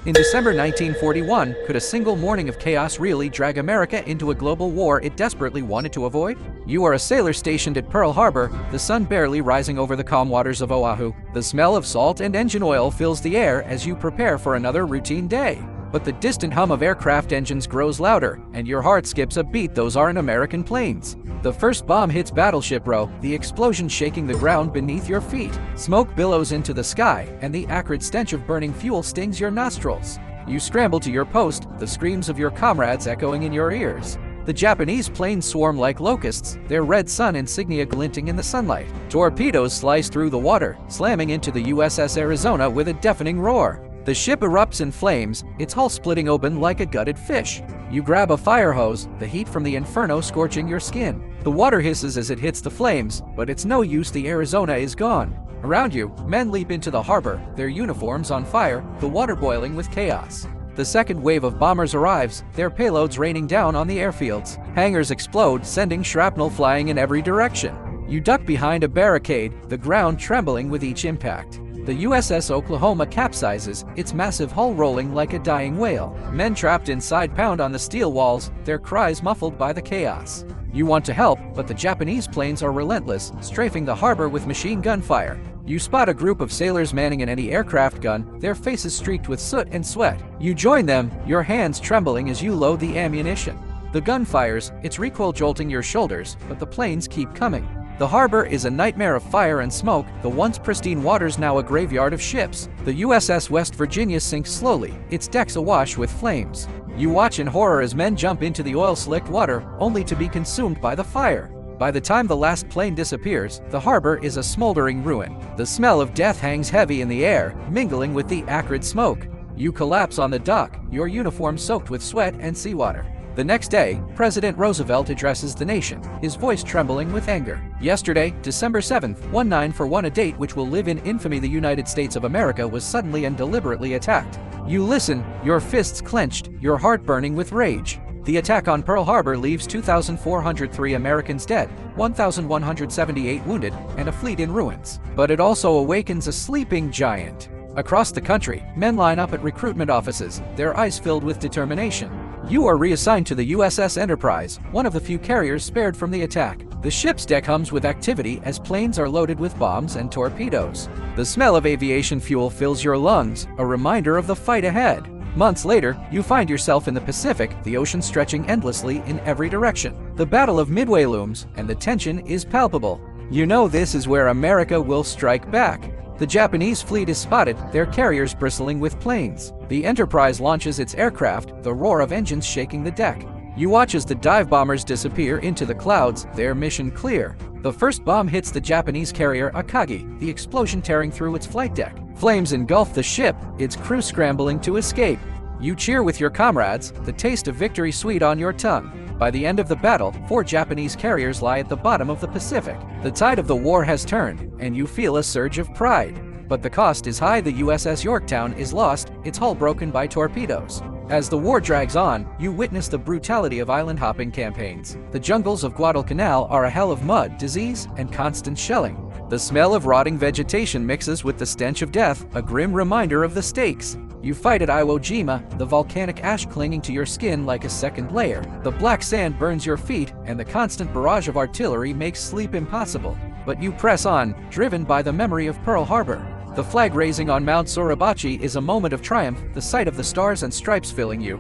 In December 1941, could a single morning of chaos really drag America into a global war it desperately wanted to avoid? You are a sailor stationed at Pearl Harbor, the sun barely rising over the calm waters of Oahu. The smell of salt and engine oil fills the air as you prepare for another routine day. But the distant hum of aircraft engines grows louder, and your heart skips a beat. Those aren't American planes. The first bomb hits Battleship Row, the explosion shaking the ground beneath your feet. Smoke billows into the sky, and the acrid stench of burning fuel stings your nostrils. You scramble to your post, the screams of your comrades echoing in your ears. The Japanese planes swarm like locusts, their red sun insignia glinting in the sunlight. Torpedoes slice through the water, slamming into the USS Arizona with a deafening roar. The ship erupts in flames, its hull splitting open like a gutted fish. You grab a fire hose, the heat from the inferno scorching your skin. The water hisses as it hits the flames, but it's no use, the Arizona is gone. Around you, men leap into the harbor, their uniforms on fire, the water boiling with chaos. The second wave of bombers arrives, their payloads raining down on the airfields. Hangars explode, sending shrapnel flying in every direction. You duck behind a barricade, the ground trembling with each impact. The USS Oklahoma capsizes, its massive hull rolling like a dying whale. Men trapped inside pound on the steel walls, their cries muffled by the chaos. You want to help, but the Japanese planes are relentless, strafing the harbor with machine gun fire. You spot a group of sailors manning an anti-aircraft gun, their faces streaked with soot and sweat. You join them, your hands trembling as you load the ammunition. The gun fires, its recoil jolting your shoulders, but the planes keep coming. The harbor is a nightmare of fire and smoke, the once pristine waters now a graveyard of ships. The USS West Virginia sinks slowly, its decks awash with flames. You watch in horror as men jump into the oil-slicked water, only to be consumed by the fire. By the time the last plane disappears, the harbor is a smoldering ruin. The smell of death hangs heavy in the air, mingling with the acrid smoke. You collapse on the dock, your uniform soaked with sweat and seawater. The next day, President Roosevelt addresses the nation, his voice trembling with anger. Yesterday, December 7th, 1941, a date which will live in infamy, the United States of America was suddenly and deliberately attacked. You listen, your fists clenched, your heart burning with rage. The attack on Pearl Harbor leaves 2,403 Americans dead, 1,178 wounded, and a fleet in ruins. But it also awakens a sleeping giant. Across the country, men line up at recruitment offices, their eyes filled with determination. You are reassigned to the USS Enterprise, one of the few carriers spared from the attack. The ship's deck hums with activity as planes are loaded with bombs and torpedoes. The smell of aviation fuel fills your lungs, a reminder of the fight ahead. Months later, you find yourself in the Pacific, the ocean stretching endlessly in every direction. The Battle of Midway looms, and the tension is palpable. You know this is where America will strike back. The Japanese fleet is spotted, their carriers bristling with planes. The Enterprise launches its aircraft, the roar of engines shaking the deck. You watch as the dive bombers disappear into the clouds, their mission clear. The first bomb hits the Japanese carrier Akagi, the explosion tearing through its flight deck. Flames engulf the ship, its crew scrambling to escape. You cheer with your comrades, the taste of victory sweet on your tongue. By the end of the battle, 4 Japanese carriers lie at the bottom of the Pacific. The tide of the war has turned, and you feel a surge of pride. But the cost is high. The USS Yorktown is lost, its hull broken by torpedoes. As the war drags on, you witness the brutality of island-hopping campaigns. The jungles of Guadalcanal are a hell of mud, disease, and constant shelling. The smell of rotting vegetation mixes with the stench of death, a grim reminder of the stakes. You fight at Iwo Jima, the volcanic ash clinging to your skin like a second layer. The black sand burns your feet, and the constant barrage of artillery makes sleep impossible. But you press on, driven by the memory of Pearl Harbor. The flag raising on Mount Suribachi is a moment of triumph, the sight of the stars and stripes filling you.